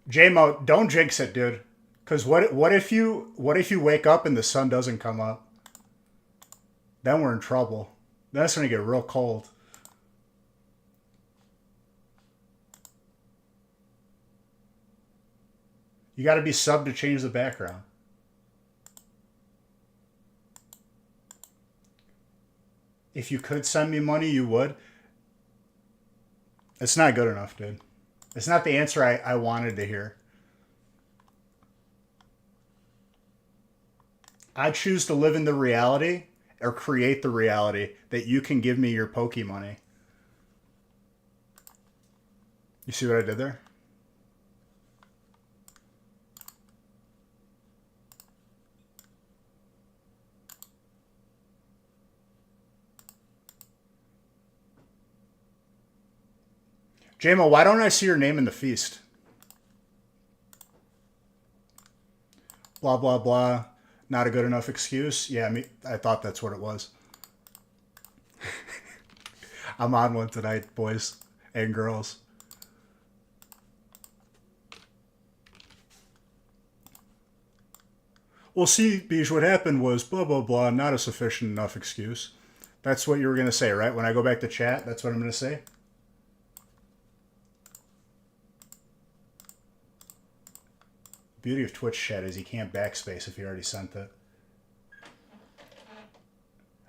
J-Mo, don't jinx it, dude. Because what if you wake up and the sun doesn't come up? Then we're in trouble. That's when it get real cold. You got to be sub to change the background. If you could send me money, you would. It's not good enough, dude. It's not the answer I wanted to hear. I choose to live in the reality or create the reality that you can give me your Poke money. You see what I did there? JMO, why don't I see your name in the feast? Blah, blah, blah. Not a good enough excuse. Yeah, I thought that's what it was. I'm on one tonight, boys and girls. Well, see, Beej, what happened was blah, blah, blah, not a sufficient enough excuse. That's what you were going to say, right? When I go back to chat, that's what I'm going to say. Beauty of Twitch chat is you can't backspace if you already sent it.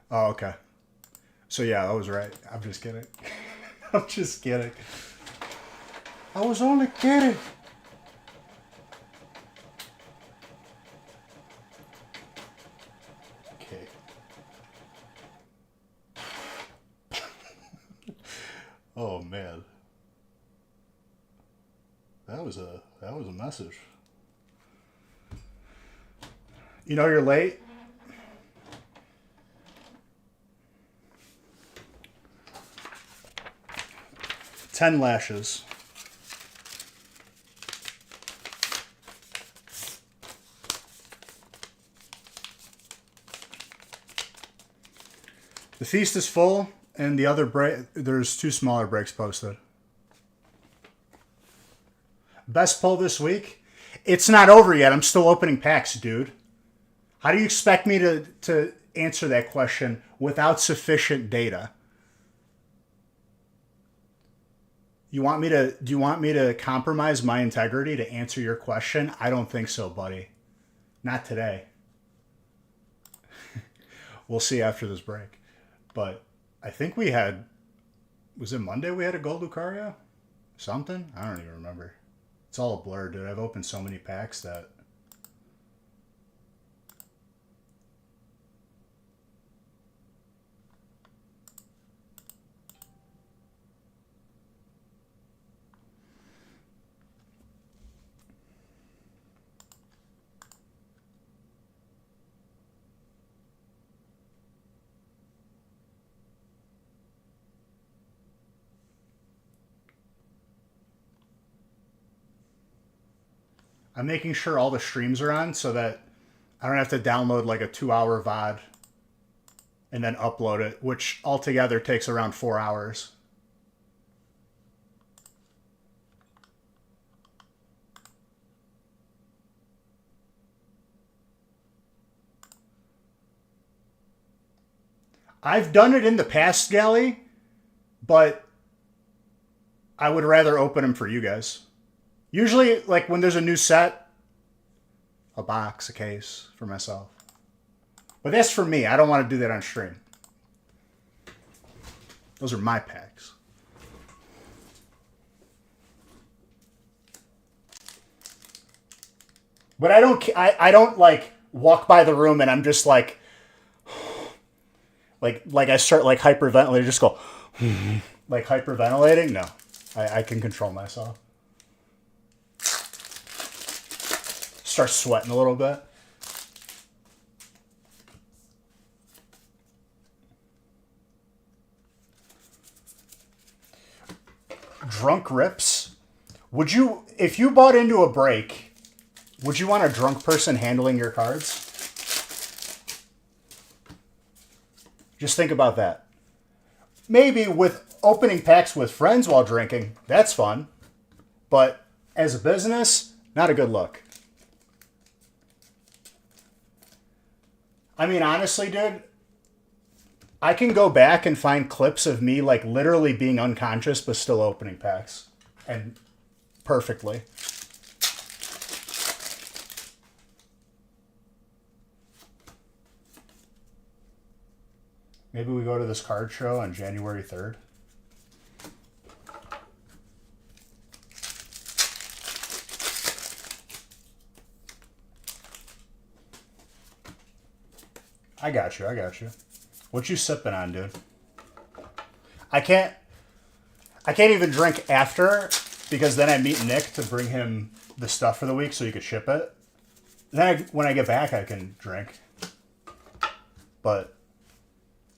Oh, okay. So yeah, I was right. I'm just kidding. I'm just kidding. I was only kidding. Okay. Oh man. That was a message. You know you're late? 10 lashes. The feast is full, and the other break, there's two smaller breaks posted. Best pull this week? It's not over yet. I'm still opening packs, dude. How do you expect me to answer that question without sufficient data? Do you want me to compromise my integrity to answer your question? I don't think so, buddy. Not today. We'll see after this break. But I think we had, was it Monday we had a gold Lucario? Something? I don't even remember. It's all a blur, dude. I've opened so many packs that I'm making sure all the streams are on so that I don't have to download like a 2 hour VOD and then upload it, which altogether takes around 4 hours. I've done it in the past, Gally, but I would rather open them for you guys. Usually, like when there's a new set, a box, a case for myself. But that's for me. I don't want to do that on stream. Those are my packs. But I don't like walk by the room and I'm just like I start like hyperventilating, just go like hyperventilating. No, I can control myself. Start sweating a little bit. Drunk rips. Would you, if you bought into a break, would you want a drunk person handling your cards? Just think about that. Maybe with opening packs with friends while drinking, that's fun. But as a business, not a good look. I mean, honestly, dude, I can go back and find clips of me like literally being unconscious but still opening packs. And perfectly. Maybe we go to this card show on January 3rd. I got you. What you sipping on, dude? I can't even drink after because then I meet Nick to bring him the stuff for the week so he could ship it. Then when I get back, I can drink. But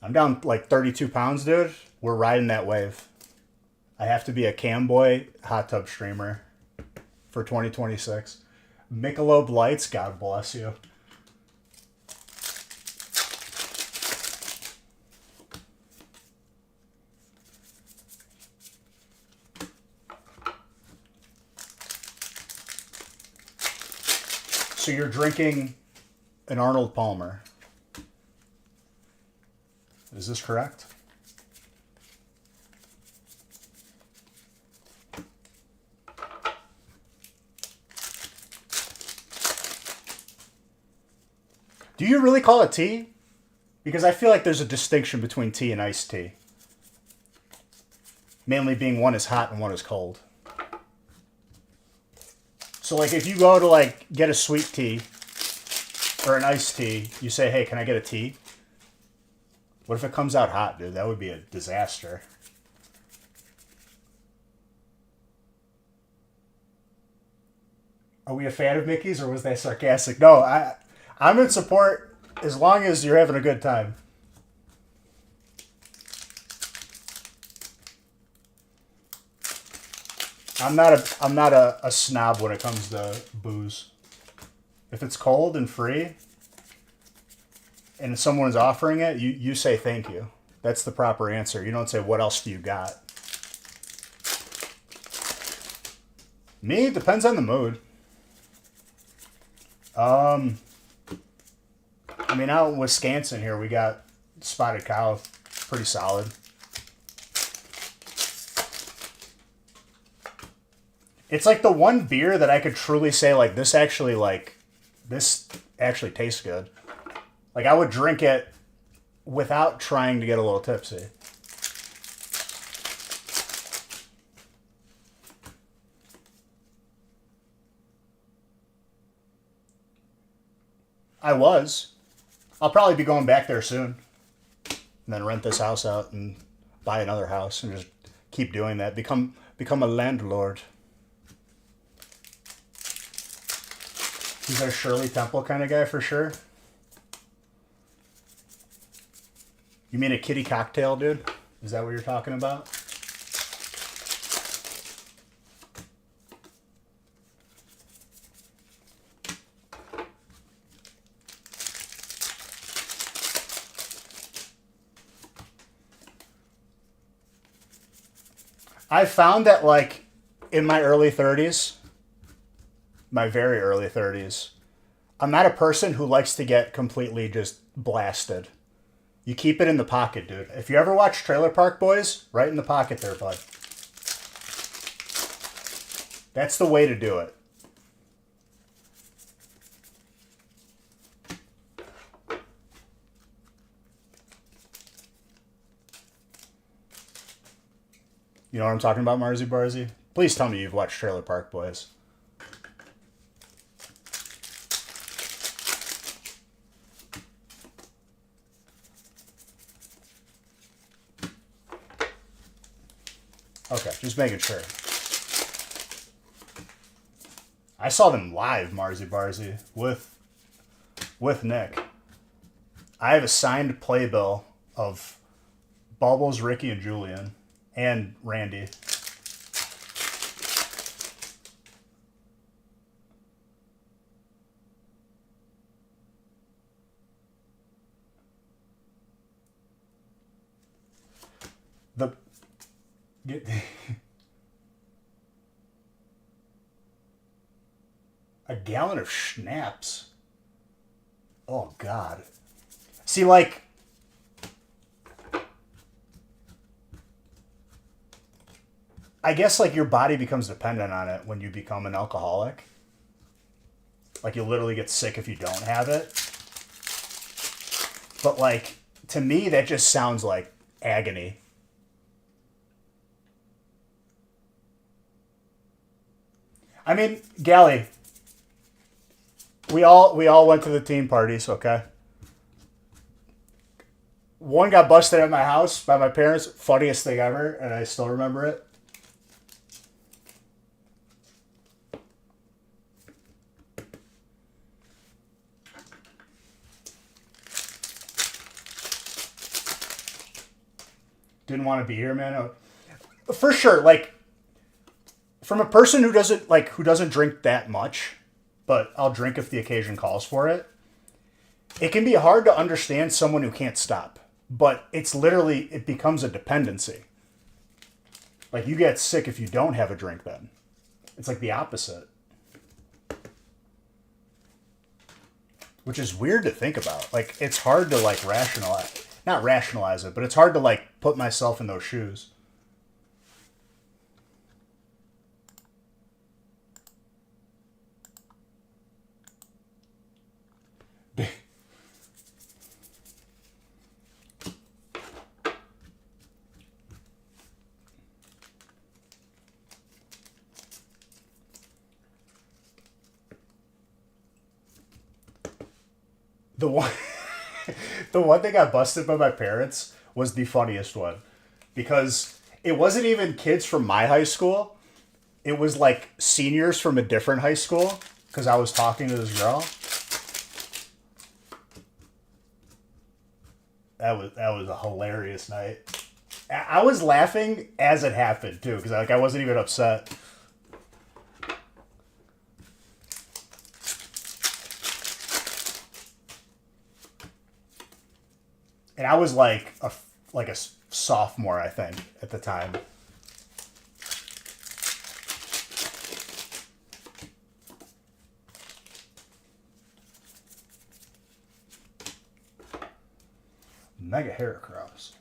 I'm down like 32 pounds, dude. We're riding that wave. I have to be a Camboy hot tub streamer for 2026. Michelob Lights, God bless you. So you're drinking an Arnold Palmer. Is this correct? Do you really call it tea? Because I feel like there's a distinction between tea and iced tea. Mainly being one is hot and one is cold. So like if you go to like get a sweet tea or an iced tea, you say, hey, can I get a tea? What if it comes out hot, dude? That would be a disaster. Are we a fan of Mickey's or was that sarcastic? No, I'm in support as long as you're having a good time. I'm not a snob when it comes to booze. If it's cold and free and someone's offering it, you say thank you. That's the proper answer. You don't say, what else do you got? Me? Depends on the mood. I mean, out in Wisconsin here, we got Spotted Cow, pretty solid. It's like the one beer that I could truly say, this actually tastes good. Like, I would drink it without trying to get a little tipsy. I was. I'll probably be going back there soon. And then rent this house out and buy another house and just keep doing that. Become a landlord. He's our Shirley Temple kind of guy for sure. You mean a kitty cocktail, dude? Is that what you're talking about? I found that, in my early 30s, my very early 30s, I'm not a person who likes to get completely just blasted. You keep it in the pocket, dude. If you ever watch Trailer Park Boys, right in the pocket there, bud. That's the way to do it. You know what I'm talking about, Marzi Barzi? Please tell me you've watched Trailer Park Boys. Okay, just making sure. I saw them live, Marzi Barzi, with Nick. I have a signed playbill of Bubbles, Ricky, and Julian, and Randy. A gallon of schnapps. Oh, God. See, like, I guess, like, your body becomes dependent on it when you become an alcoholic. Like, you literally get sick if you don't have it. But, like, to me, that just sounds like agony. I mean, Gally, we all went to the team parties, okay? One got busted at my house by my parents. Funniest thing ever, and I still remember it. Didn't want to be here, man. For sure, like from a person who doesn't drink that much, but I'll drink if the occasion calls for it. It can be hard to understand someone who can't stop, but it becomes a dependency. Like you get sick if you don't have a drink then. It's like the opposite. Which is weird to think about. Like it's hard to like rationalize, not rationalize it, but it's hard to like put myself in those shoes. The one the one that got busted by my parents was the funniest one because it wasn't even kids from my high school. It was like seniors from a different high school because I was talking to this girl. That was a hilarious night. I was laughing as it happened too because like I wasn't even upset. And I was like a sophomore, I think, at the time. Mega Heracross.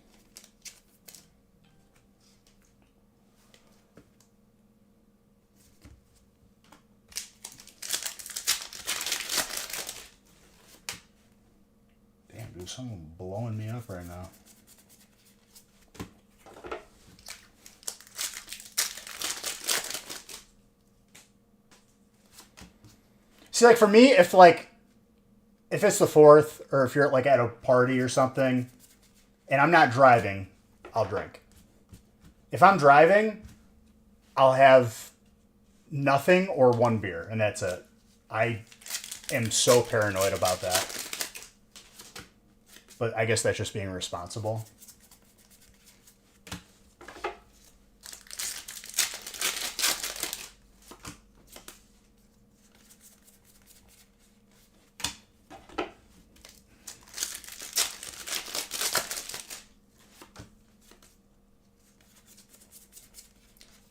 Damn, dude, someone blowing me up right now. See, like for me, if it's the fourth, or if you're like at a party or something, and I'm not driving, I'll drink. If I'm driving, I'll have nothing or one beer, and that's it. I am so paranoid about that. But I guess that's just being responsible.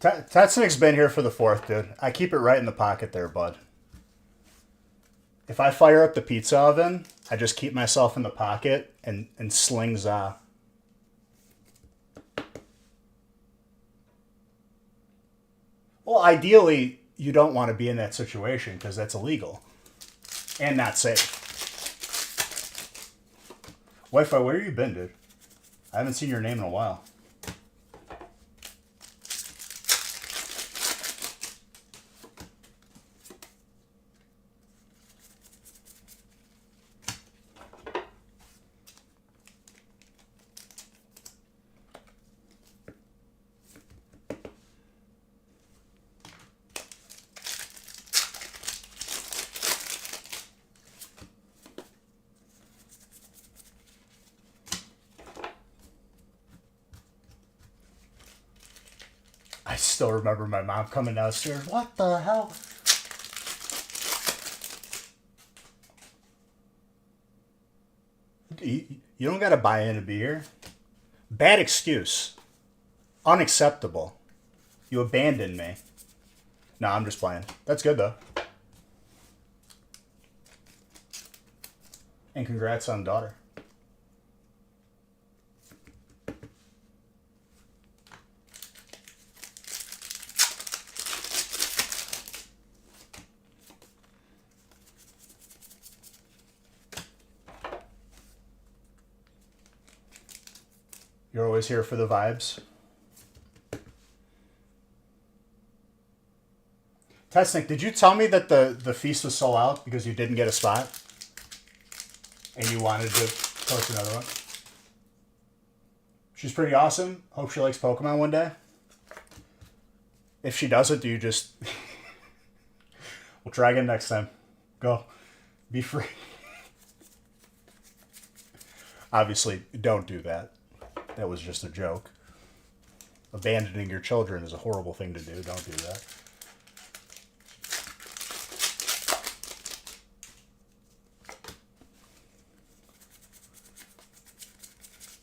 Tetsunik's been here for the fourth, dude. I keep it right in the pocket there, bud. If I fire up the pizza oven, I just keep myself in the pocket and sling za. Well, ideally, you don't want to be in that situation because that's illegal and not safe. Wi-Fi, where have you been, dude? I haven't seen your name in a while. I still remember my mom coming downstairs. What the hell? You don't got to buy in to be here. Bad excuse. Unacceptable. You abandoned me. No, I'm just playing. That's good, though. And congrats on daughter. You're always here for the vibes. Tesnick, did you tell me that the feast was sold out because you didn't get a spot? And you wanted to post another one? She's pretty awesome. Hope she likes Pokemon one day. If she doesn't, do you just... We'll try again next time. Go. Be free. Obviously, don't do that. That was just a joke. Abandoning your children is a horrible thing to do. Don't do that.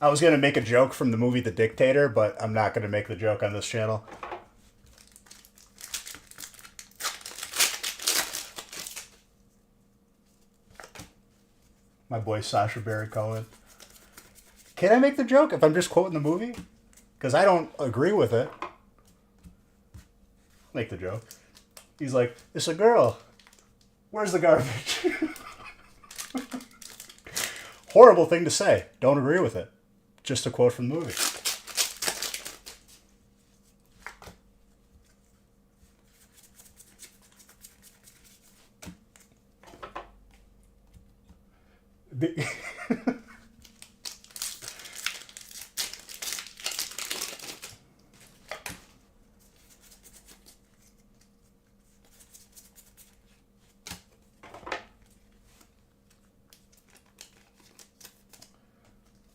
I was going to make a joke from the movie The Dictator, but I'm not going to make the joke on this channel. My boy Sacha Baron Cohen. Can I make the joke if I'm just quoting the movie? Because I don't agree with it. Make the joke. He's like, it's a girl. Where's the garbage? Horrible thing to say. Don't agree with it. Just a quote from the movie.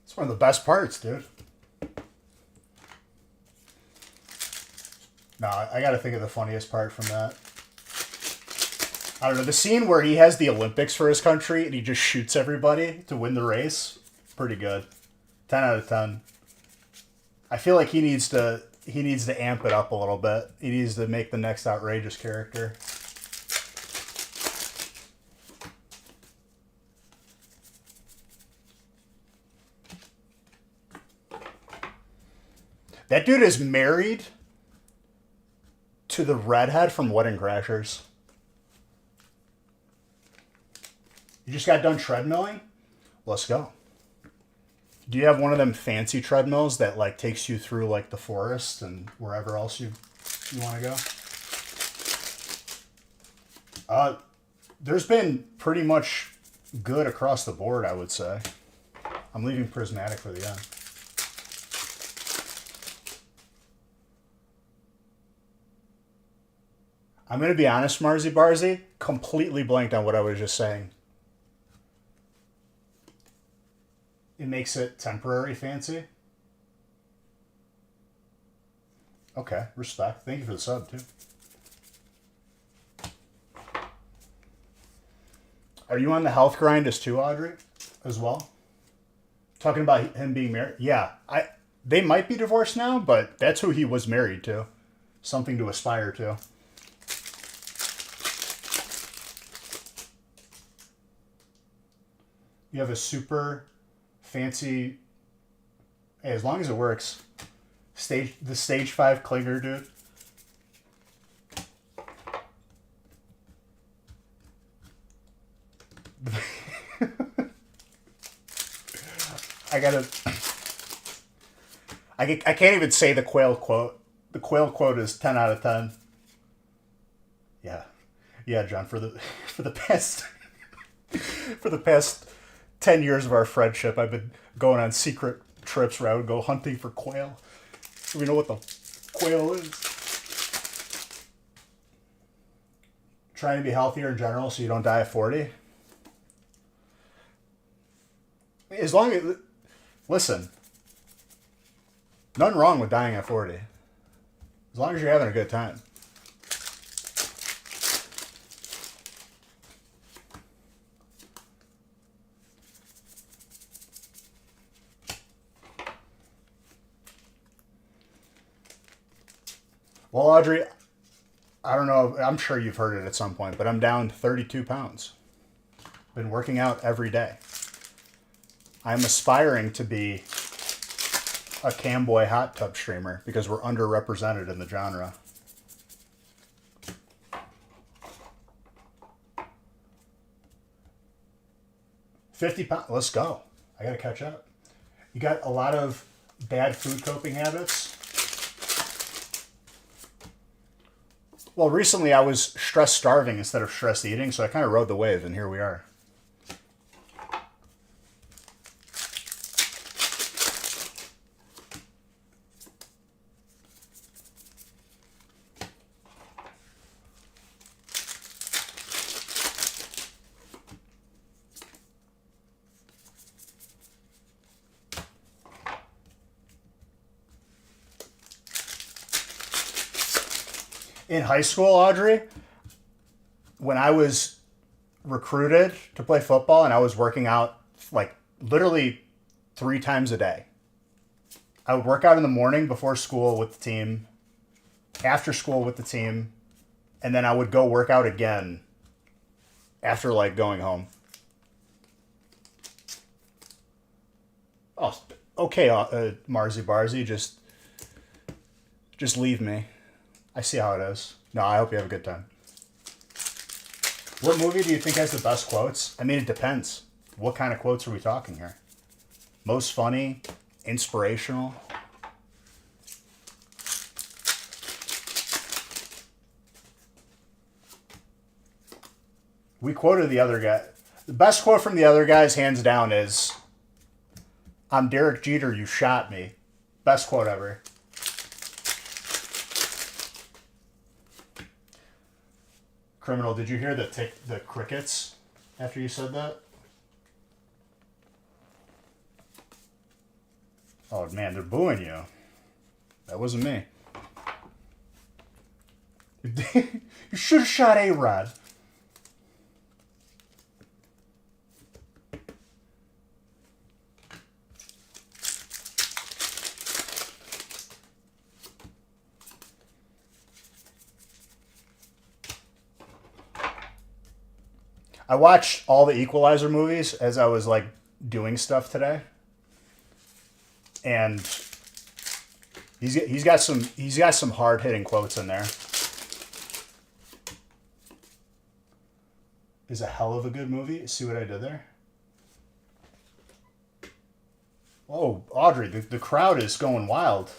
It's one of the best parts, dude. No, I gotta think of the funniest part from that. I don't know, the scene where he has the Olympics for his country and he just shoots everybody to win the race. Pretty good. 10 out of 10. I feel like he needs to amp it up a little bit. He needs to make the next outrageous character. That dude is married to the redhead from Wedding Crashers. You just got done treadmilling? Let's go. Do you have one of them fancy treadmills that like takes you through like the forest and wherever else you want to go? There's been pretty much good across the board, I would say. I'm leaving Prismatic for the end. I'm going to be honest, Marzi Barzi, completely blanked on what I was just saying. It makes it temporary fancy. Okay, respect. Thank you for the sub, too. Are you on the health grind as too, Audrey? As well? Talking about him being married? Yeah. They might be divorced now, but that's who he was married to. Something to aspire to. You have a super fancy, hey, as long as it works, the stage 5 clinger, dude. I can't even say the quail quote. The quail quote is 10 out of 10. Yeah, John, for the past 10 years of our friendship, I've been going on secret trips where I would go hunting for quail. Do we know what the quail is? Trying to be healthier in general so you don't die at 40. As long as... Listen. Nothing wrong with dying at 40. As long as you're having a good time. Well, Audrey, I don't know. I'm sure you've heard it at some point, but I'm down 32 pounds. Been working out every day. I'm aspiring to be a camboy hot tub streamer because we're underrepresented in the genre. £50. Let's go. I gotta catch up. You got a lot of bad food coping habits. Well, recently I was stress starving instead of stress eating, so I kind of rode the wave, and here we are. In high school, Audrey, when I was recruited to play football and I was working out like literally 3 times a day. I would work out in the morning before school with the team, after school with the team, and then I would go work out again after like going home. Oh, okay, Marzi Barzi, just leave me. I see how it is. No, I hope you have a good time. What movie do you think has the best quotes? I mean, it depends. What kind of quotes are we talking here? Most funny? Inspirational? We quoted the other guy. The best quote from the other guys, hands down, is, "I'm Derek Jeter, you shot me." Best quote ever. Criminal, did you hear the crickets after you said that? Oh man, they're booing you. That wasn't me. You should have shot A-Rod. I watched all the Equalizer movies as I was like doing stuff today, and he's got some hard hitting quotes in there. Is a hell of a good movie. See what I did there? Oh, Audrey, the crowd is going wild.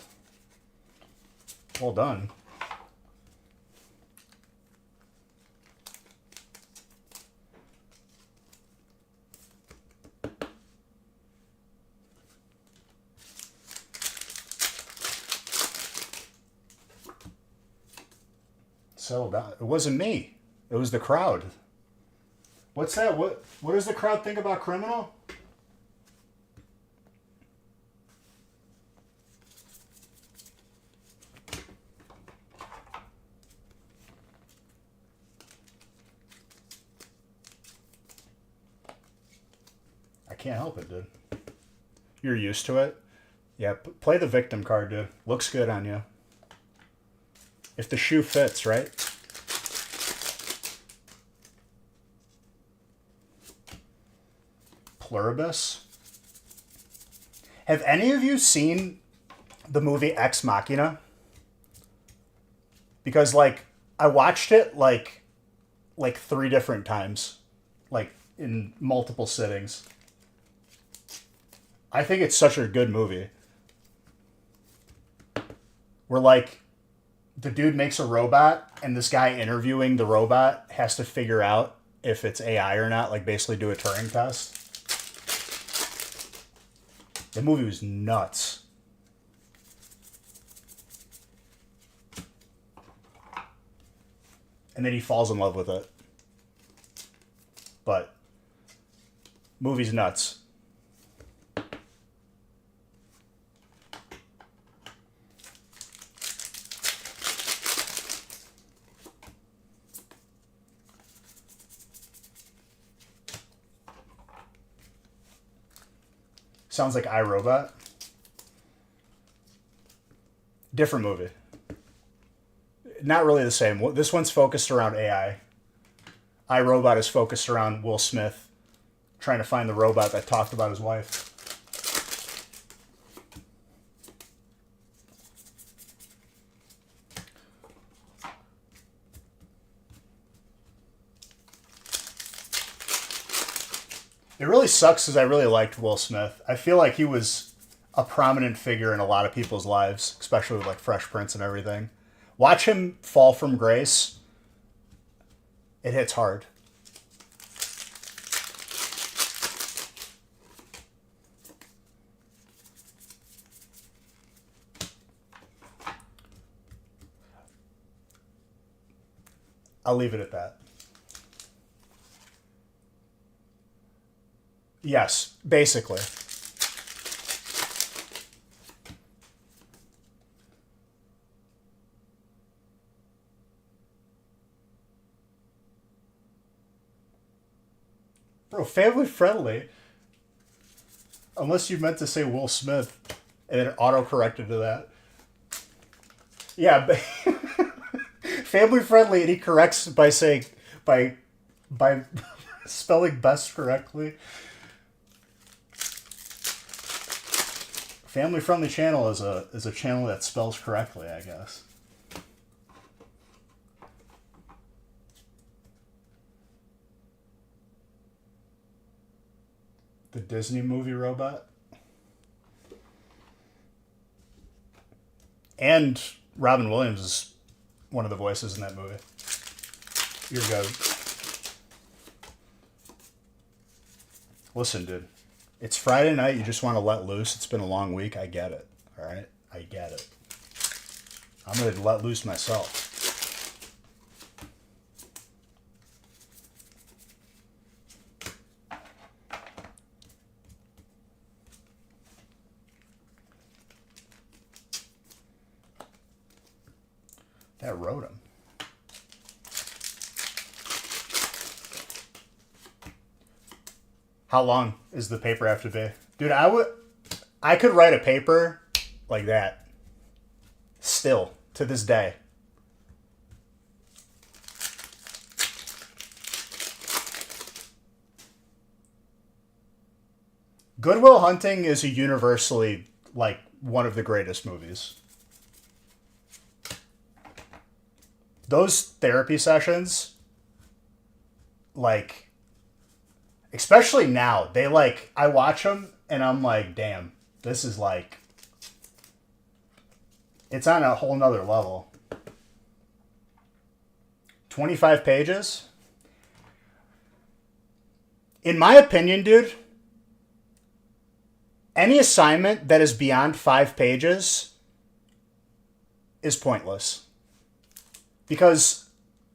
Well done. Settle down. It wasn't me. It was the crowd. What's that? What does the crowd think about Criminal? I can't help it, dude. You're used to it? Yeah, play the victim card, dude. Looks good on you. If the shoe fits, right? Pluribus. Have any of you seen the movie Ex Machina? Because like I watched it like 3 different times, like in multiple sittings. I think it's such a good movie. Where like the dude makes a robot, and this guy interviewing the robot has to figure out if it's AI or not, like basically do a Turing test. The movie was nuts. And then he falls in love with it. But movie's nuts. Sounds like iRobot. Different movie. Not really the same. This one's focused around AI. iRobot is focused around Will Smith trying to find the robot that talked about his wife. It really sucks because I really liked Will Smith. I feel like he was a prominent figure in a lot of people's lives, especially with like Fresh Prince and everything. Watch him fall from grace. It hits hard. I'll leave it at that. Yes, basically. Bro, family friendly. Unless you meant to say Will Smith and then auto corrected to that. Yeah, but family friendly, and he corrects by saying by spelling best correctly. Family friendly channel is a channel that spells correctly, I guess. The Disney movie robot. And Robin Williams is one of the voices in that movie. You're good. Listen, dude. It's Friday night. You just want to let loose. It's been a long week. I get it. All right? I get it. I'm going to let loose myself. That wrote him. How long is the paper have to be? Dude, I could write a paper like that. Still, to this day. Good Will Hunting is a universally, like, one of the greatest movies. Those therapy sessions, like, especially now, they like, I watch them and I'm like, damn, this is like, it's on a whole nother level. 25 pages? In my opinion, dude, any assignment that is beyond 5 pages is pointless. Because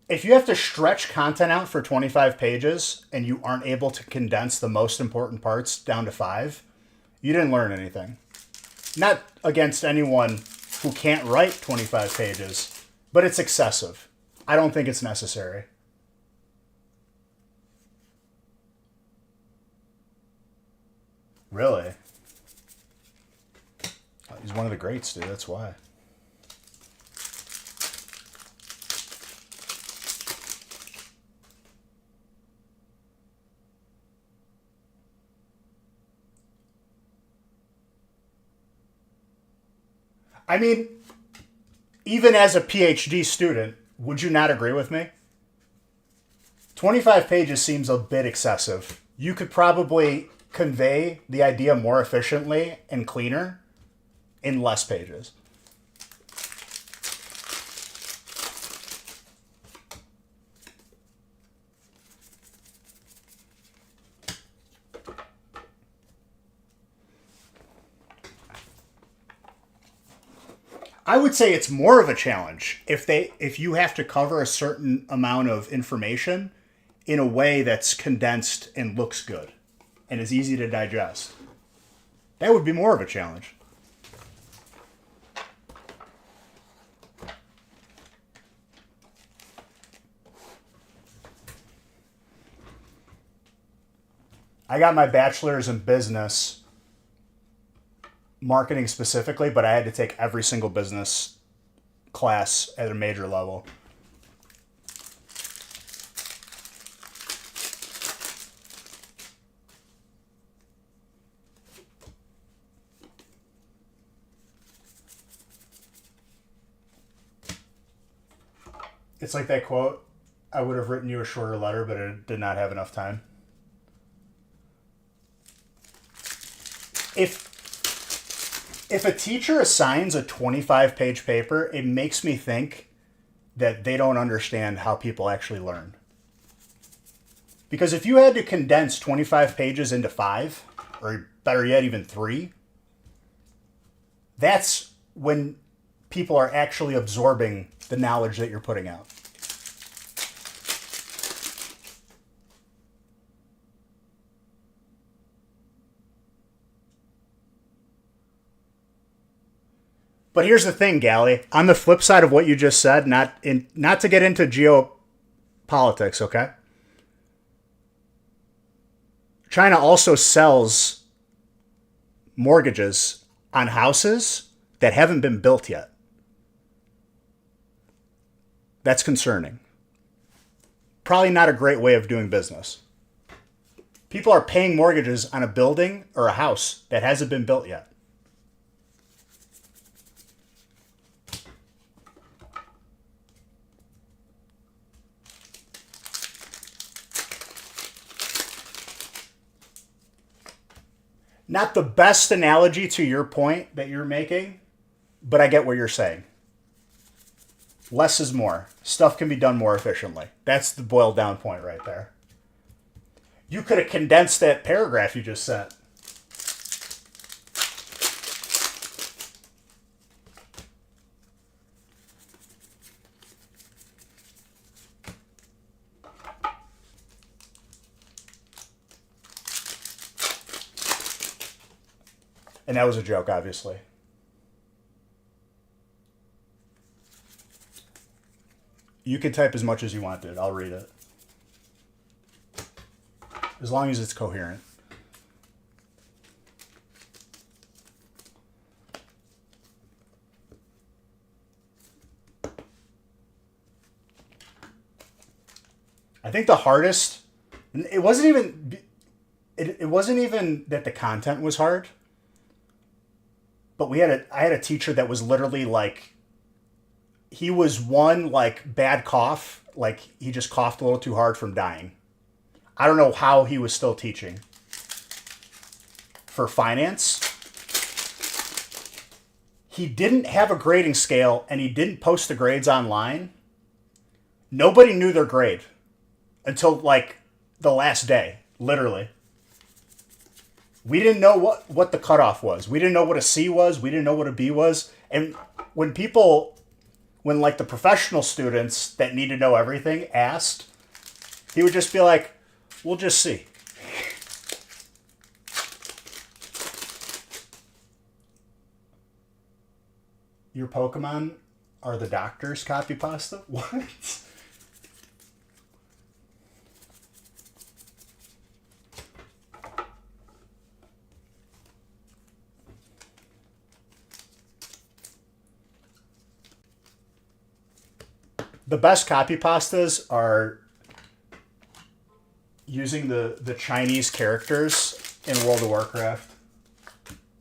if you have to stretch content out for 25 pages and you aren't able to condense the most important parts down to 5, you didn't learn anything. Not against anyone who can't write 25 pages, but it's excessive. I don't think it's necessary. Really? He's one of the greats, dude. That's why. I mean, even as a PhD student, would you not agree with me? 25 pages seems a bit excessive. You could probably convey the idea more efficiently and cleaner in less pages. I would say it's more of a challenge if you have to cover a certain amount of information in a way that's condensed and looks good and is easy to digest. That would be more of a challenge. I got my bachelor's in business, marketing specifically, but I had to take every single business class at a major level. It's like that quote, I would have written you a shorter letter, but it did not have enough time. If a teacher assigns a 25-page paper, it makes me think that they don't understand how people actually learn. Because if you had to condense 25 pages into 5, or better yet, even 3, that's when people are actually absorbing the knowledge that you're putting out. But here's the thing, Gally. On the flip side of what you just said, not to get into geopolitics, okay? China also sells mortgages on houses that haven't been built yet. That's concerning. Probably not a great way of doing business. People are paying mortgages on a building or a house that hasn't been built yet. Not the best analogy to your point that you're making, but I get what you're saying. Less is more. Stuff can be done more efficiently. That's the boiled down point right there. You could have condensed that paragraph you just sent. And that was a joke, obviously. You can type as much as you want, dude. I'll read it. As long as it's coherent. I think the hardest, it wasn't even that the content was hard. But I had a teacher that was literally like, he was one like bad cough, like he just coughed a little too hard from dying. I don't know how he was still teaching. For finance, he didn't have a grading scale and he didn't post the grades online. Nobody knew their grade until like the last day, literally. We didn't know what the cutoff was. We didn't know what a C was. We didn't know what a B was. And when like the professional students that need to know everything asked, he would just be like, we'll just see. Your Pokemon are the doctor's copy pasta? What? The best copy pastas are using the Chinese characters in World of Warcraft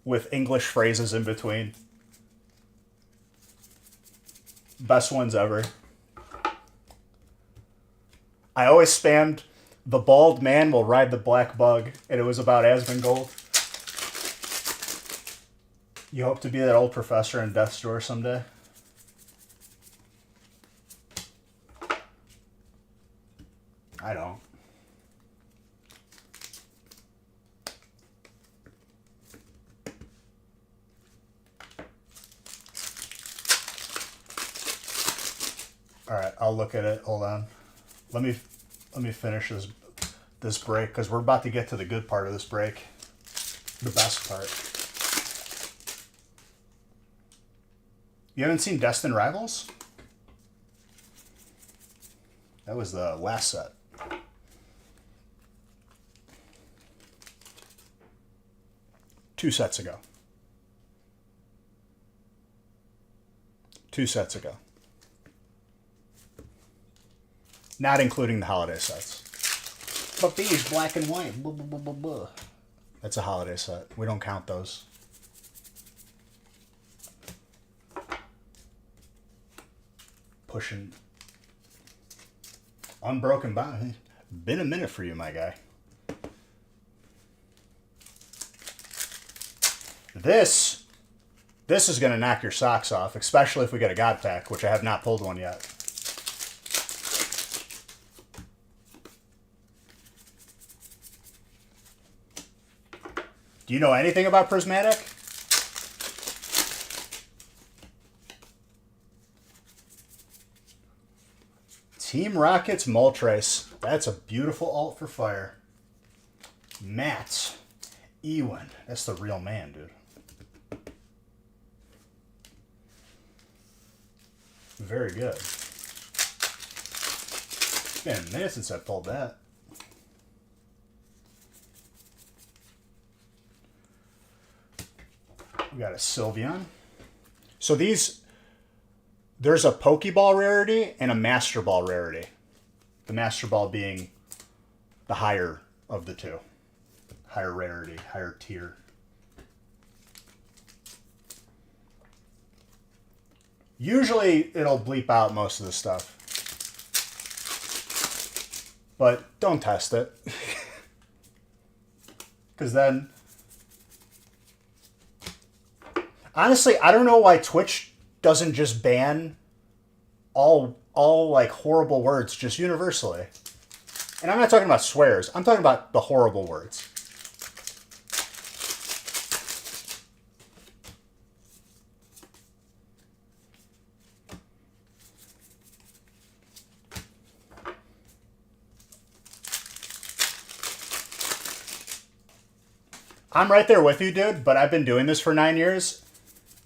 with English phrases in between. Best ones ever. I always spammed "the bald man will ride the black bug," and it was about Asmongold. You hope to be that old professor in Death's Door someday? I don't. All right, I'll look at it. Hold on. Let me finish this break because we're about to get to the good part of this break, the best part. You haven't seen Destined Rivals? That was the last set. Two sets ago. Not including the holiday sets. But these black and white. Blah, blah, blah, blah, blah. That's a holiday set. We don't count those. Pushing. Unbroken Bond. Been a minute for you, my guy. This is going to knock your socks off, especially if we get a God Pack, which I have not pulled one yet. Do you know anything about Prismatic? Team Rocket's Moltres. That's a beautiful alt for fire. Matt Ewan. That's the real man, dude. Very good. It's been a minute since I pulled that. We got a Sylveon. So there's a Pokeball rarity and a Master Ball rarity. The Master Ball being the higher of the two. Higher rarity, higher tier. Usually it'll bleep out most of the stuff. But don't test it. Because then... Honestly, I don't know why Twitch doesn't just ban all like horrible words just universally. And I'm not talking about swears. I'm talking about the horrible words. I'm right there with you, dude, but I've been doing this for 9 years.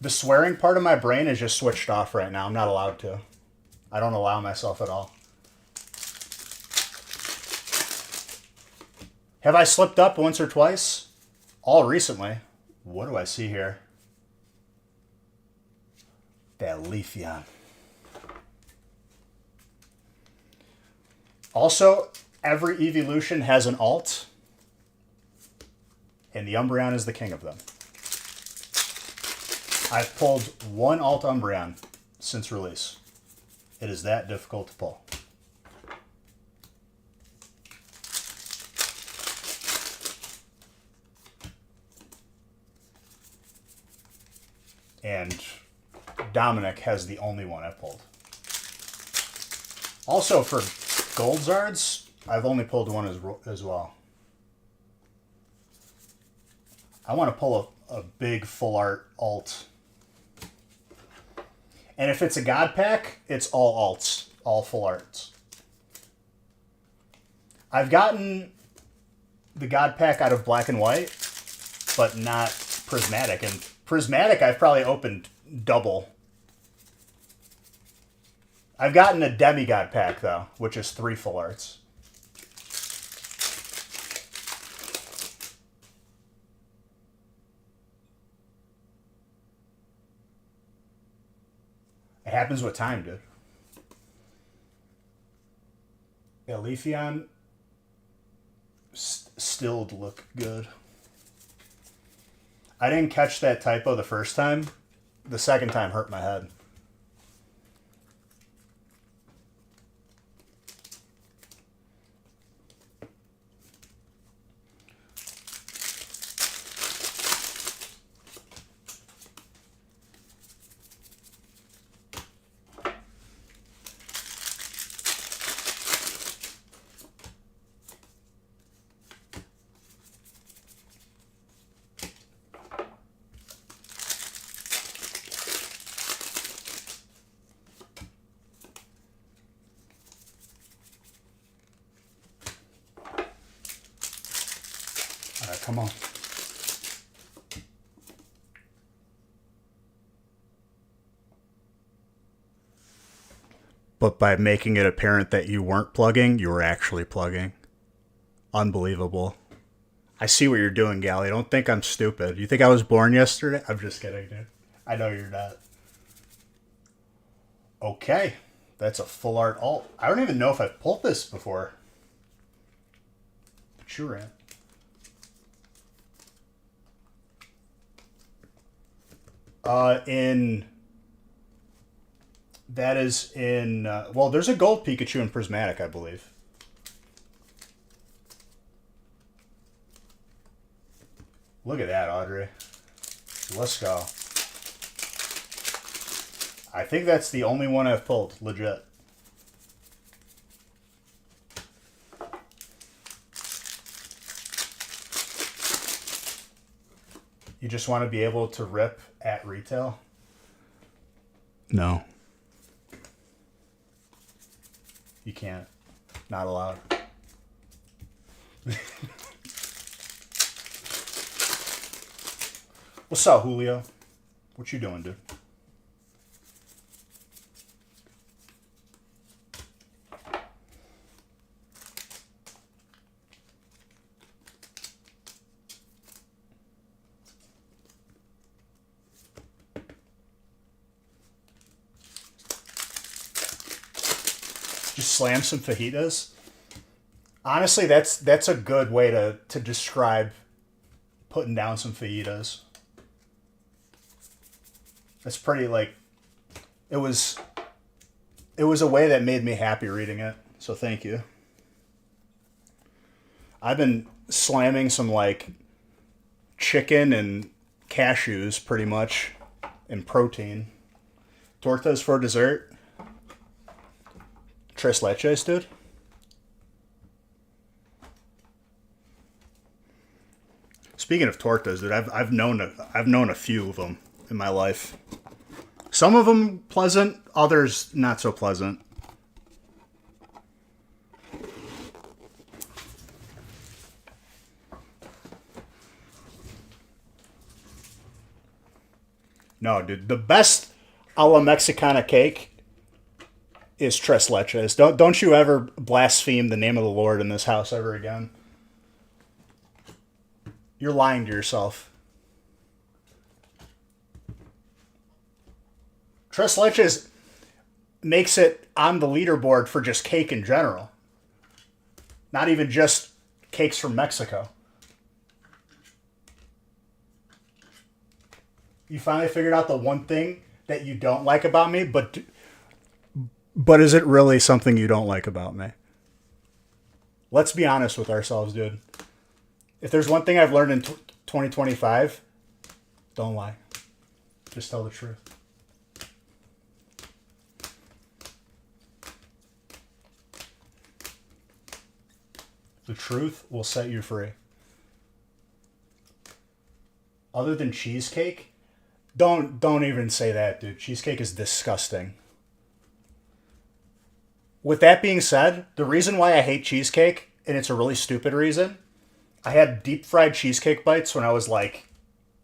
The swearing part of my brain is just switched off right now. I'm not allowed to. I don't allow myself at all. Have I slipped up once or twice? All recently. What do I see here? That Leafeon. Also, every evolution has an alt. And the Umbreon is the king of them. I've pulled one alt Umbreon since release. It is that difficult to pull. And Dominic has the only one I've pulled. Also for Gold Zards, I've only pulled one as well. I want to pull a big full art alt. And if it's a God Pack, it's all alts, all full arts. I've gotten the God Pack out of Black and White, but not Prismatic. And Prismatic, I've probably opened double. I've gotten a Demigod Pack, though, which is 3 full arts. It happens with time, dude. Yeah, Leafeon still look good. I didn't catch that typo the first time. The second time hurt my head. All right, come on. But by making it apparent that you weren't plugging, you were actually plugging. Unbelievable. I see what you're doing, Gally. Don't think I'm stupid. You think I was born yesterday? I'm just kidding, dude. I know you're not. Okay. That's a full art alt. I don't even know if I've pulled this before. Sure am. That is in, well, there's a gold Pikachu in Prismatic, I believe. Look at that, Audrey. Let's go. I think that's the only one I've pulled, legit. You just want to be able to rip at retail? No. You can't. Not allowed. What's up, Julio? What you doing, dude? Just slam some fajitas. Honestly, that's a good way to describe putting down some fajitas. That's pretty, like, it was a way that made me happy reading it. So thank you. I've been slamming some like chicken and cashews pretty much and protein. Tortas for dessert. Tres leches, dude. Speaking of tortas, dude, I've known a few of them in my life. Some of them pleasant, others not so pleasant. No, dude, the best a la Mexicana cake is tres leches. Don't you ever blaspheme the name of the Lord in this house ever again. You're lying to yourself. Tres leches makes it on the leaderboard for just cake in general. Not even just cakes from Mexico. You finally figured out the one thing that you don't like about me, but is it really something you don't like about me? Let's be honest with ourselves, dude. If there's one thing I've learned in 2025, don't lie. Just tell the truth. The truth will set you free. Other than cheesecake, don't even say that, dude. Cheesecake is disgusting. With that being said, the reason why I hate cheesecake, and it's a really stupid reason, I had deep fried cheesecake bites when I was like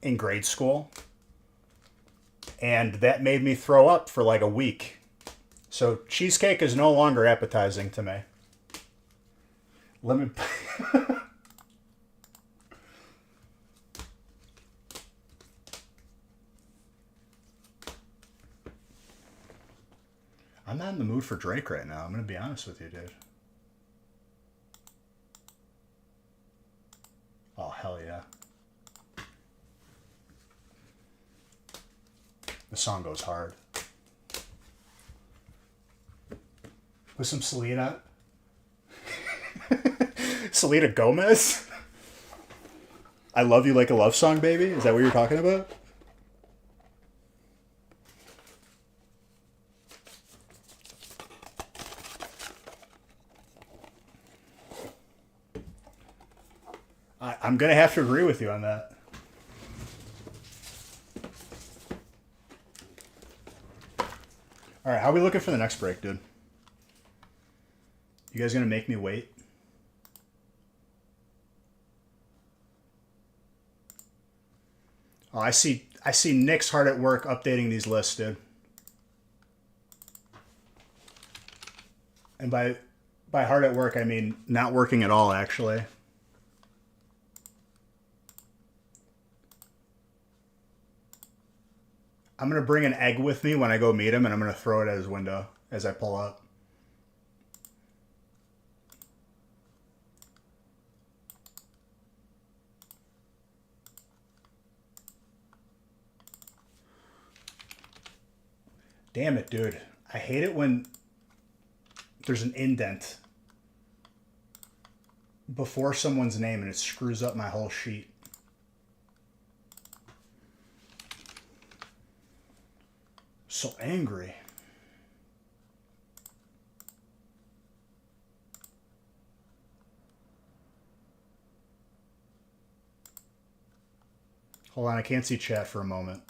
in grade school. And that made me throw up for like a week. So cheesecake is no longer appetizing to me. Let me... I'm not in the mood for Drake right now. I'm going to be honest with you, dude. Oh, hell yeah. The song goes hard. With some Selena. Selena Gomez? I Love You Like a Love Song, baby? Is that what you're talking about? I'm going to have to agree with you on that. All right, how are we looking for the next break, dude? You guys going to make me wait? Oh, I see Nick's hard at work updating these lists, dude. And by hard at work, I mean not working at all, actually. I'm going to bring an egg with me when I go meet him, and I'm going to throw it at his window as I pull up. Damn it, dude. I hate it when there's an indent before someone's name and it screws up my whole sheet. So angry. Hold on, I can't see chat for a moment.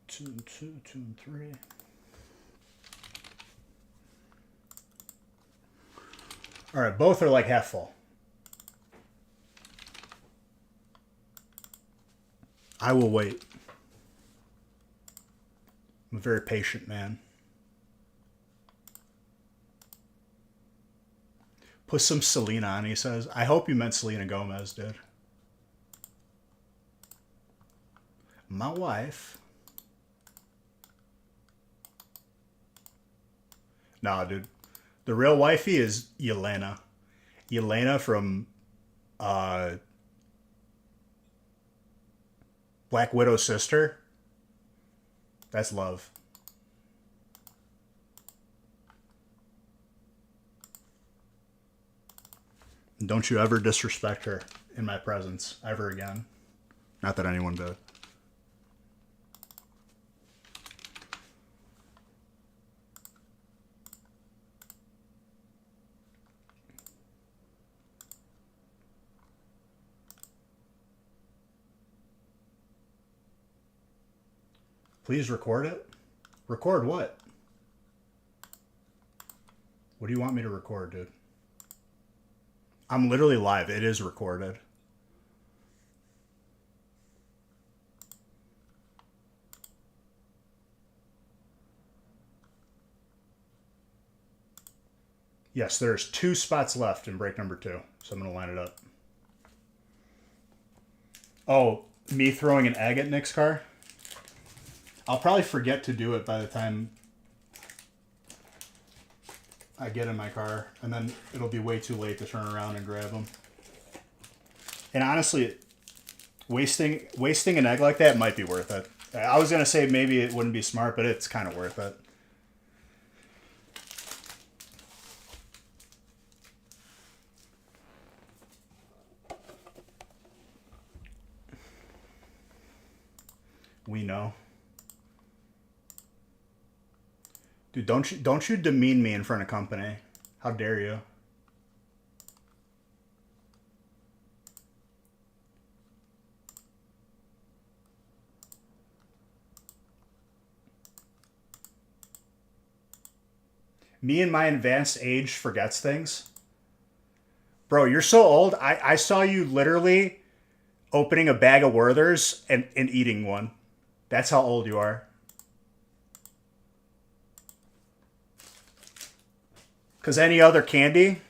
Two and two, 2 and 3. All right, both are like half full. I will wait. I'm a very patient man. Put some Selena on, he says. I hope you meant Selena Gomez, dude. My wife. Nah, dude. The real wifey is Yelena. Yelena from Black Widow's sister. That's love. Don't you ever disrespect her in my presence ever again. Not that anyone did. Please record it. Record what? What do you want me to record, dude? I'm literally live. It is recorded. Yes, there's 2 spots left in break number 2. So I'm going to line it up. Oh, me throwing an egg at Nick's car? I'll probably forget to do it by the time I get in my car. And then it'll be way too late to turn around and grab them. And honestly, wasting an egg like that might be worth it. I was going to say maybe it wouldn't be smart, but it's kind of worth it. We know. Dude, don't you demean me in front of company. How dare you? Me and my advanced age forgets things. Bro, you're so old. I saw you literally opening a bag of Werther's and eating one. That's how old you are. Because any other candy,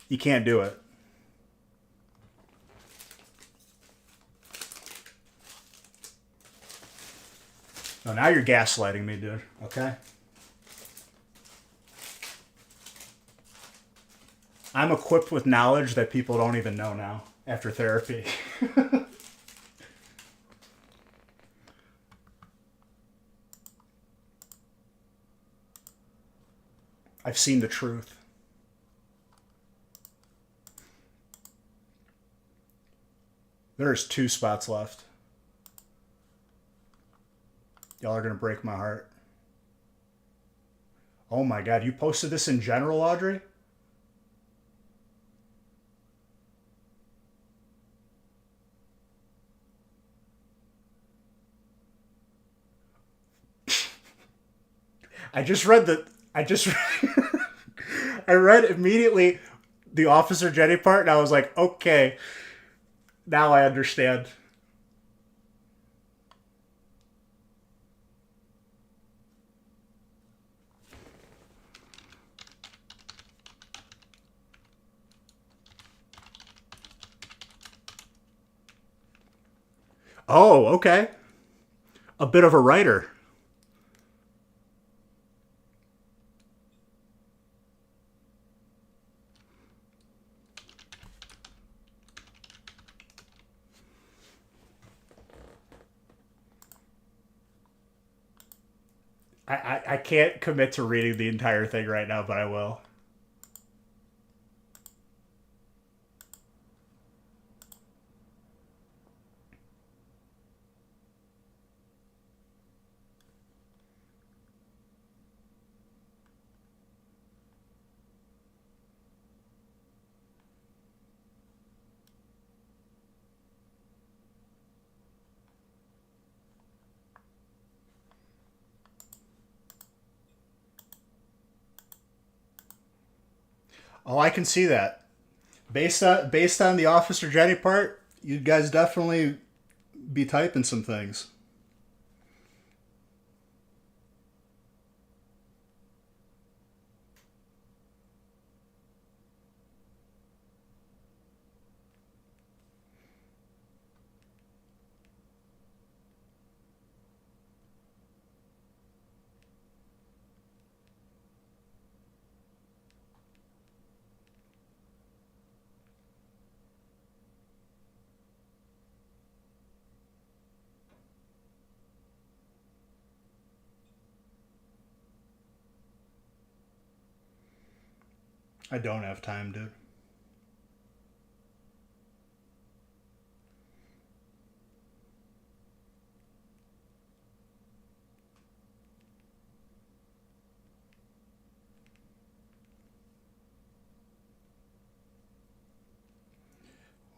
you can't do it. No, now you're gaslighting me, dude. Okay? I'm equipped with knowledge that people don't even know now after therapy. I've seen the truth. There's 2 spots left. Y'all are going to break my heart. Oh my God, you posted this in general, Audrey? I just read I read immediately the Officer Jenny part, and I was like, okay, now I understand. Oh, okay. A bit of a writer. I can't commit to reading the entire thing right now, but I will. Oh, I can see that. Based on the Officer Jenny part, you guys definitely be typing some things. I don't have time, dude.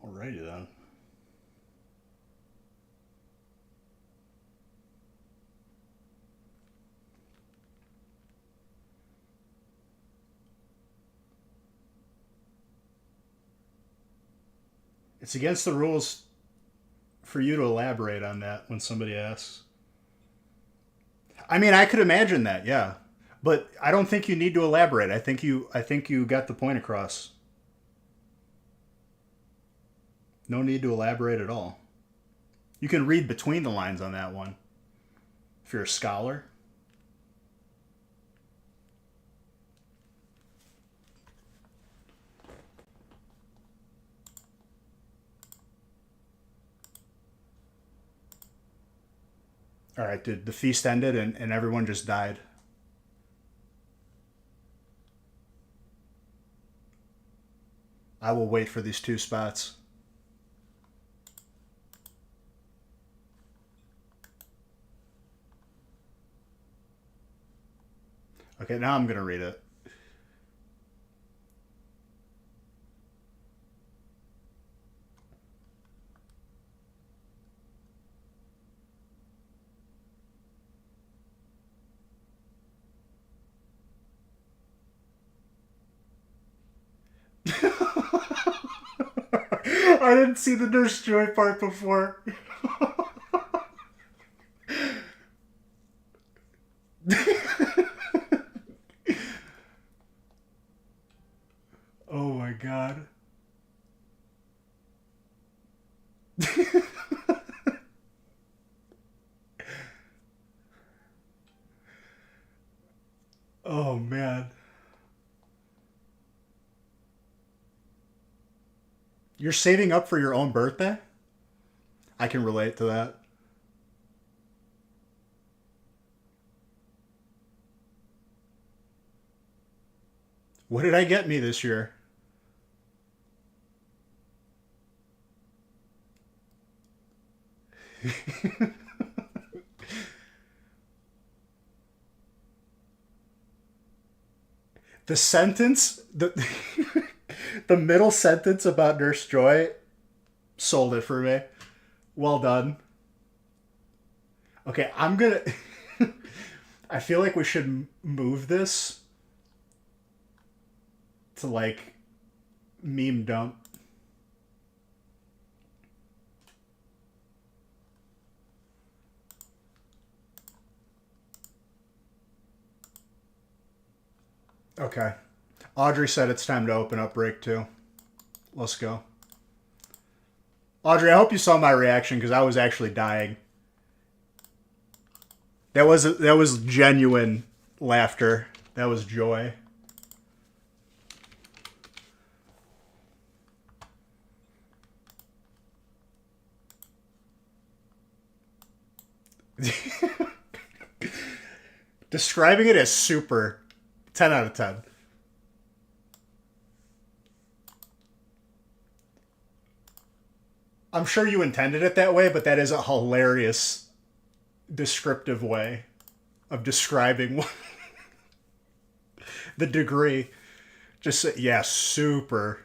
Alrighty then. It's against the rules for you to elaborate on that when somebody asks. I mean, I could imagine that, yeah. But I don't think you need to elaborate. I think you got the point across. No need to elaborate at all. You can read between the lines on that one if you're a scholar. All right, dude, the feast ended and everyone just died. I will wait for these two spots. Okay, now I'm going to read it. I didn't see the Nurse Joy part before. Oh my god. Oh man. You're saving up for your own birthday? I can relate to that. What did I get me this year? The sentence, the middle sentence about Nurse Joy sold it for me. Well done. Okay, I'm gonna. I feel like we should move this to like meme dump. Okay. Audrey said it's time to open up break two. Let's go. Audrey, I hope you saw my reaction because I was actually dying. That was genuine laughter. That was joy. Describing it as super, 10 out of 10. I'm sure you intended it that way, but that is a hilarious descriptive way of describing the degree. Just say, yeah, super.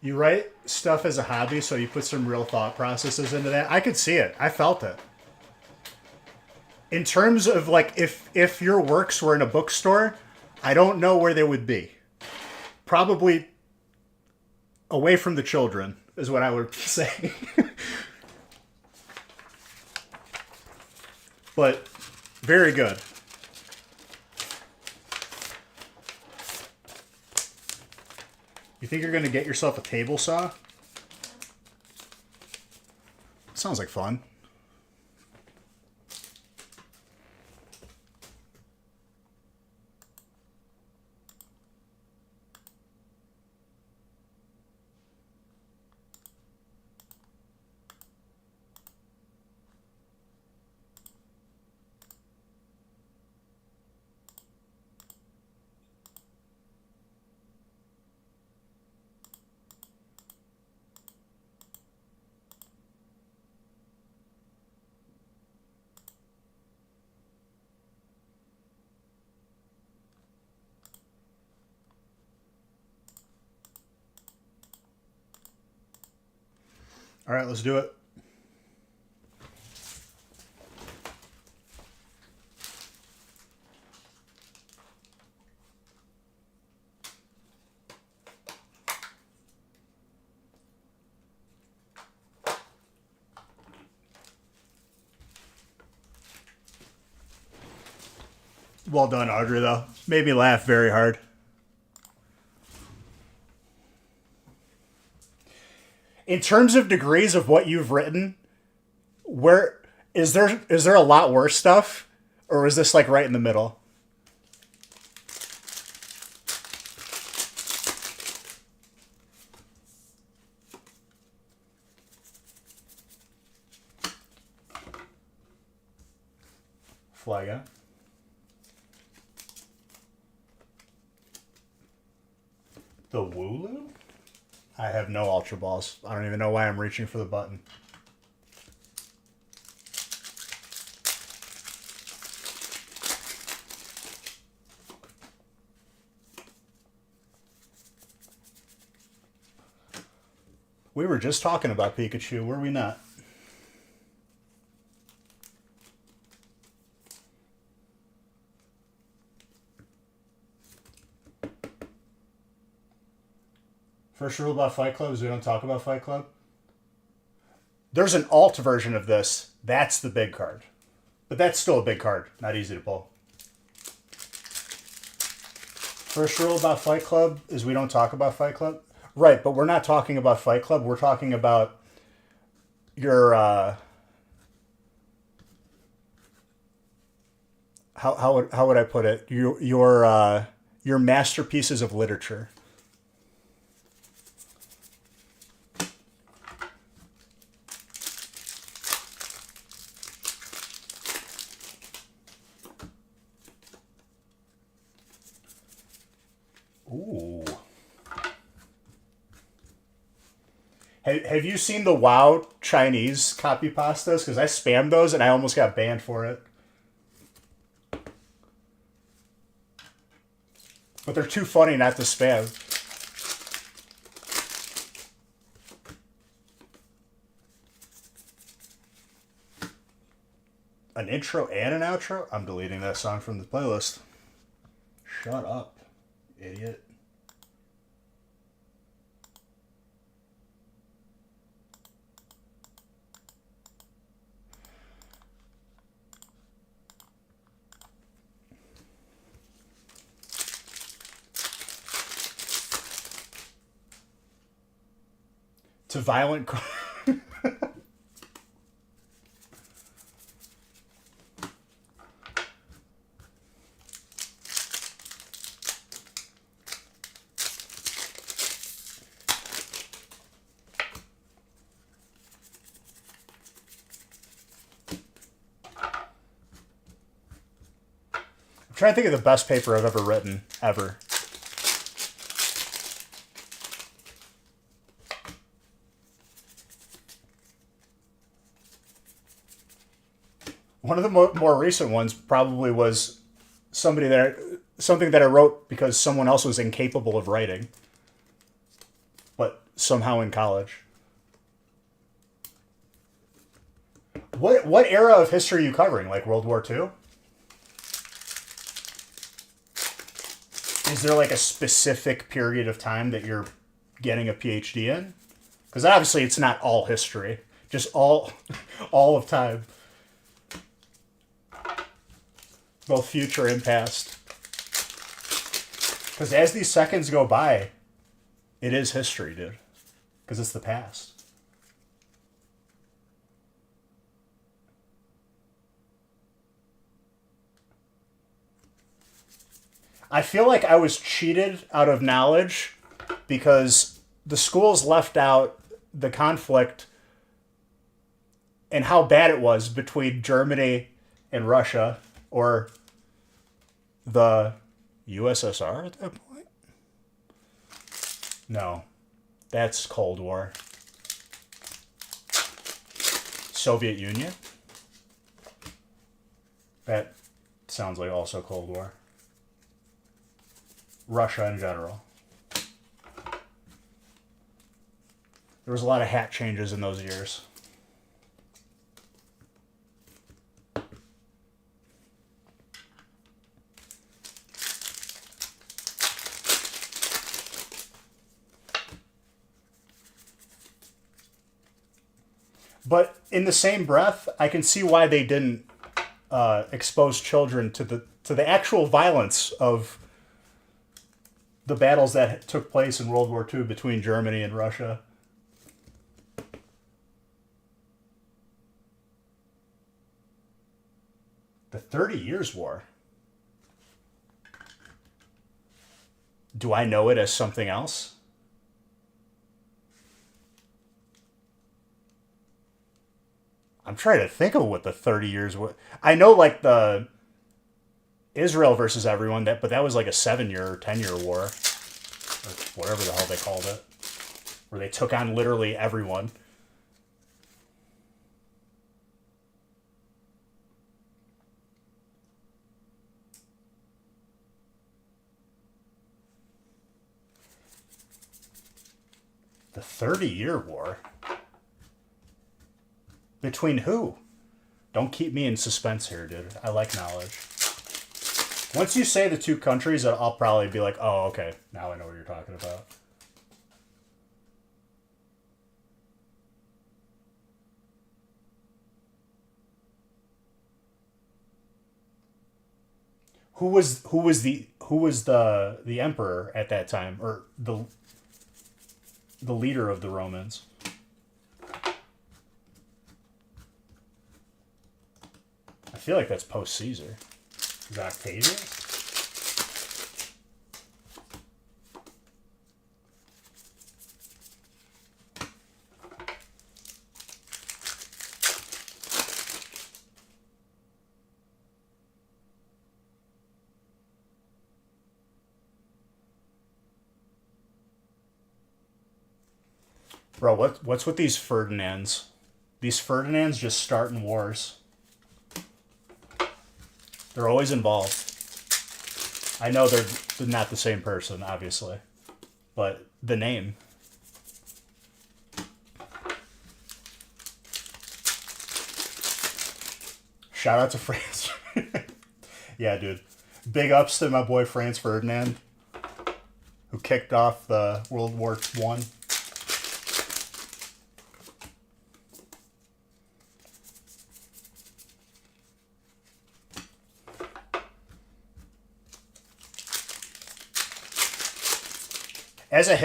You write stuff as a hobby, so you put some real thought processes into that. I could see it. I felt it. In terms of like if your works were in a bookstore, I don't know where they would be. Probably away from the children is what I would say. But very good. You think you're going to get yourself a table saw? Sounds like fun. All right, let's do it. Well done, Audrey, though. Made me laugh very hard. In terms of degrees of what you've written, where is there a lot worse stuff? Or is this like right in the middle? Flaga. The Wooloo? I have no Ultra Balls. I don't even know why I'm reaching for the button. We were just talking about Pikachu, were we not? First rule about Fight Club is we don't talk about Fight Club. There's an alt version of this. That's the big card. But that's still a big card. Not easy to pull. First rule about Fight Club is we don't talk about Fight Club. Right, but we're not talking about Fight Club. We're talking about your... how would I put it? Your masterpieces of literature. Ooh. Have you seen the WoW Chinese copy pastas? Because I spammed those and I almost got banned for it. But they're too funny not to spam. An intro and an outro? I'm deleting that song from the playlist. Shut up, idiot. To violent. I'm trying to think of the best paper I've ever written, ever. One of the more recent ones probably was something that I wrote because someone else was incapable of writing, but somehow in college. What era of history are you covering? Like World War II? Is there like a specific period of time that you're getting a PhD in? Because obviously it's not all history, just all of time, both future and past. Because as these seconds go by, it is history, dude. Because it's the past. I feel like I was cheated out of knowledge because the schools left out the conflict and how bad it was between Germany and Russia, or the USSR at that point. No, that's Cold War. Soviet Union? That sounds like also Cold War. Russia in general. There was a lot of hat changes in those years. But in the same breath, I can see why they didn't expose children to the actual violence of the battles that took place in World War II between Germany and Russia. The 30 Years' War. Do I know it as something else? I'm trying to think of what the 30 Years' War... I know like the Israel versus everyone, but that was like a 7-year or 10-year war, or whatever the hell they called it, where they took on literally everyone. The 30-Year War? Between who? Don't keep me in suspense here, dude. I like knowledge. Once you say the two countries, I'll probably be like, oh, okay, now I know what you're talking about. Who was the emperor at that time, or the leader of the Romans? I feel like that's post Caesar. Is that Octavius? Bro, what's with these Ferdinands? These Ferdinands just starting wars. They're always involved. I know they're not the same person, obviously, but the name. Shout out to France. Yeah, dude. Big ups to my boy Franz Ferdinand, who kicked off the World War One. As a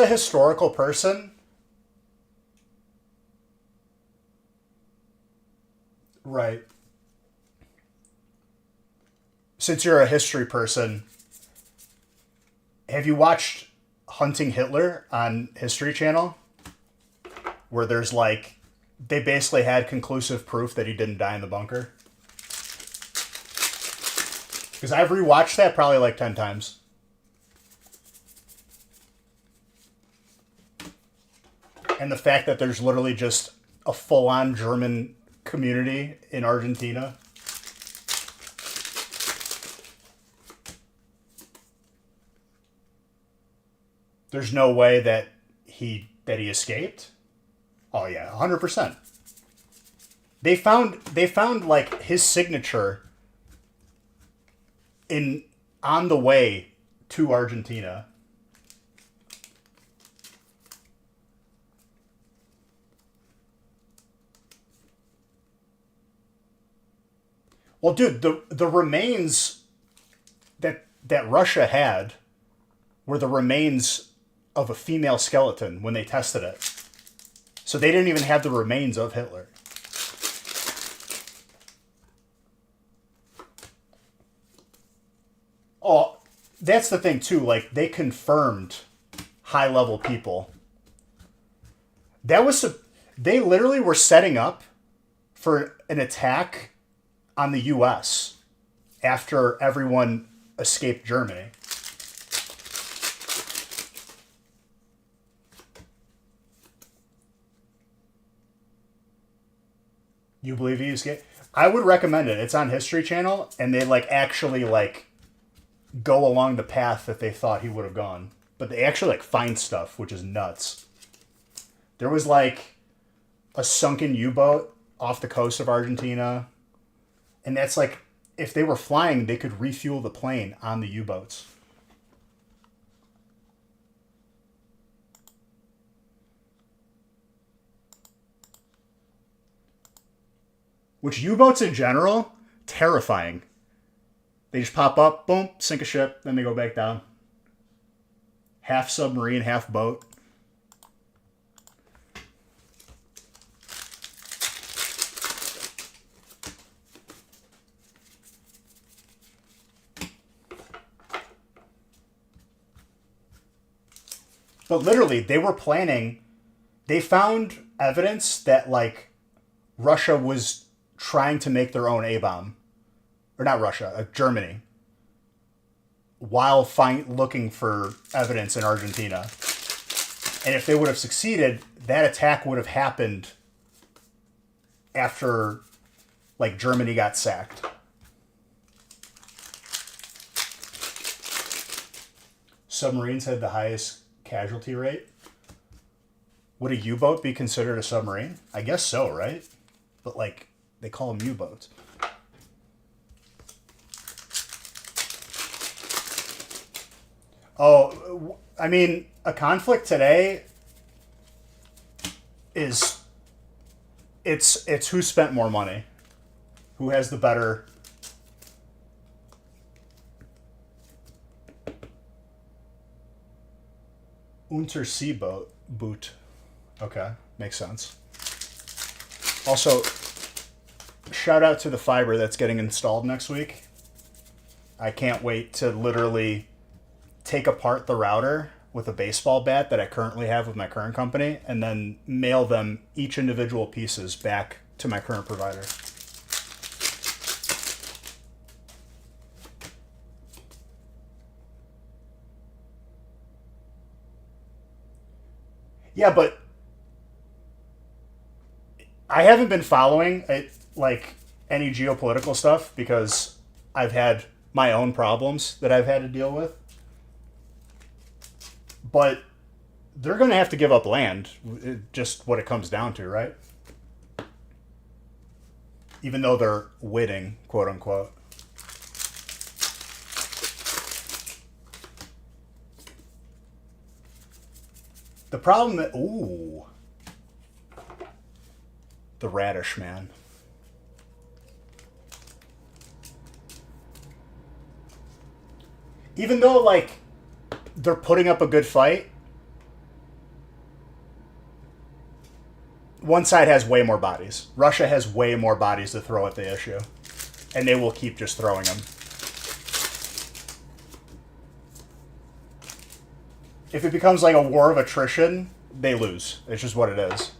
historical person, right? Since you're a history person, have you watched Hunting Hitler on History Channel? Where there's like, they basically had conclusive proof that he didn't die in the bunker. Because I've rewatched that probably like 10 times. And the fact that there's literally just a full-on German community in Argentina. There's no way that he escaped. Oh yeah, 100%. They found like his signature on the way to Argentina. Well, dude, the remains that Russia had were the remains of a female skeleton when they tested it. So they didn't even have the remains of Hitler. Oh, that's the thing too. Like, they confirmed high level people. They literally were setting up for an attack on the U.S. after everyone escaped Germany. You believe he escaped? I would recommend it. It's on History Channel, and they like actually like go along the path that they thought he would have gone. But they actually like find stuff, which is nuts. There was like a sunken U-boat off the coast of Argentina. And that's like, if they were flying, they could refuel the plane on the U-boats. Which U-boats in general, terrifying. They just pop up, boom, sink a ship, then they go back down. Half submarine, half boat. But literally, they were planning. They found evidence that like Russia was trying to make their own A-bomb, or not Russia, Germany, while looking for evidence in Argentina. And if they would have succeeded, that attack would have happened after like Germany got sacked. Submarines had the highest casualty rate. Would a U-boat be considered a submarine? I guess so, right? But like, they call them U-boats. Oh, I mean, a conflict today is it's who spent more money, who has the better. Untersea boot. Okay, makes sense. Also, shout out to the fiber that's getting installed next week. I can't wait to literally take apart the router with a baseball bat that I currently have with my current company and then mail them each individual pieces back to my current provider. Yeah, but I haven't been following it, like any geopolitical stuff because I've had my own problems that I've had to deal with. But they're going to have to give up land, just what it comes down to, right? even though they're winning, quote unquote. The problem that, ooh, the radish, man. Even though, like, they're putting up a good fight, one side has way more bodies. Russia has way more bodies to throw at the issue. And they will keep just throwing them. If it becomes like a war of attrition, they lose. It's just what it is.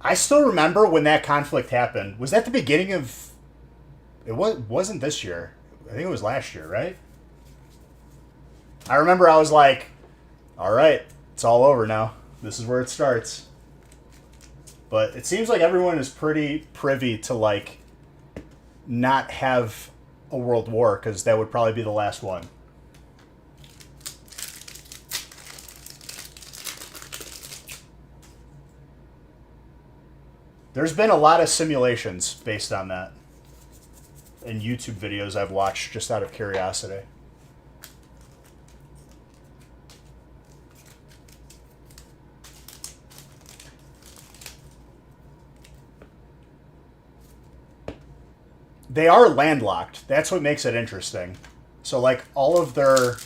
I still remember when that conflict happened. Was that the beginning of... It wasn't this year. I think it was last year, right? I remember I was like, all right, it's all over now. This is where it starts. But it seems like everyone is pretty privy to, like, not have a world war, because that would probably be the last one. There's been a lot of simulations based on that in YouTube videos I've watched just out of curiosity. They are landlocked. That's what makes it interesting. So, like, all of their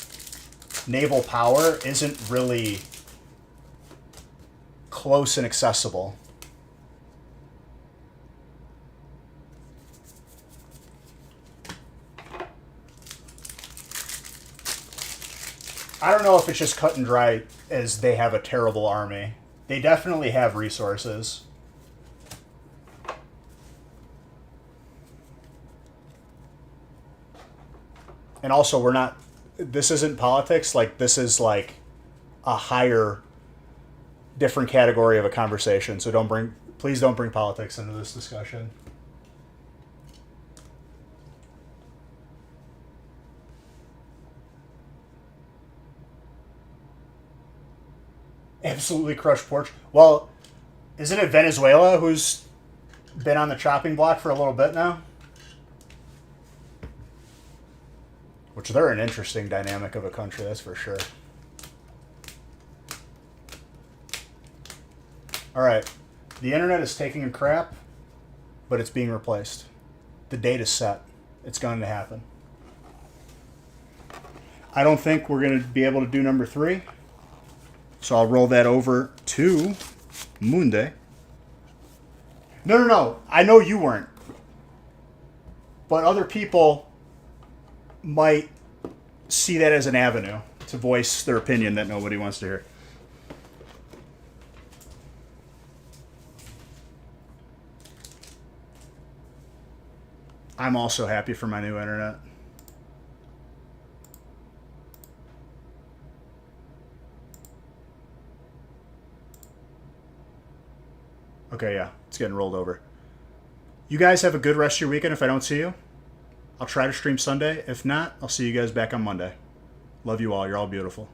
naval power isn't really close and accessible. I don't know if it's just cut and dry as they have a terrible army. They definitely have resources. And also, we're not... This isn't politics. Like, this is, like, a higher, different category of a conversation. So don't bring... Please don't bring politics into this discussion. Absolutely crushed Portugal. Well, isn't it Venezuela who's been on the chopping block for a little bit now? Which they're an interesting dynamic of a country, that's for sure. Alright. The internet is taking a crap, but it's being replaced. The date is set. It's going to happen. I don't think we're going to be able to do number 3. So I'll roll that over to Munde. No. I know you weren't. But other people might see that as an avenue to voice their opinion that nobody wants to hear. I'm also happy for my new internet. Okay, yeah, it's getting rolled over. You guys have a good rest of your weekend if I don't see you. I'll try to stream Sunday. If not, I'll see you guys back on Monday. Love you all. You're all beautiful.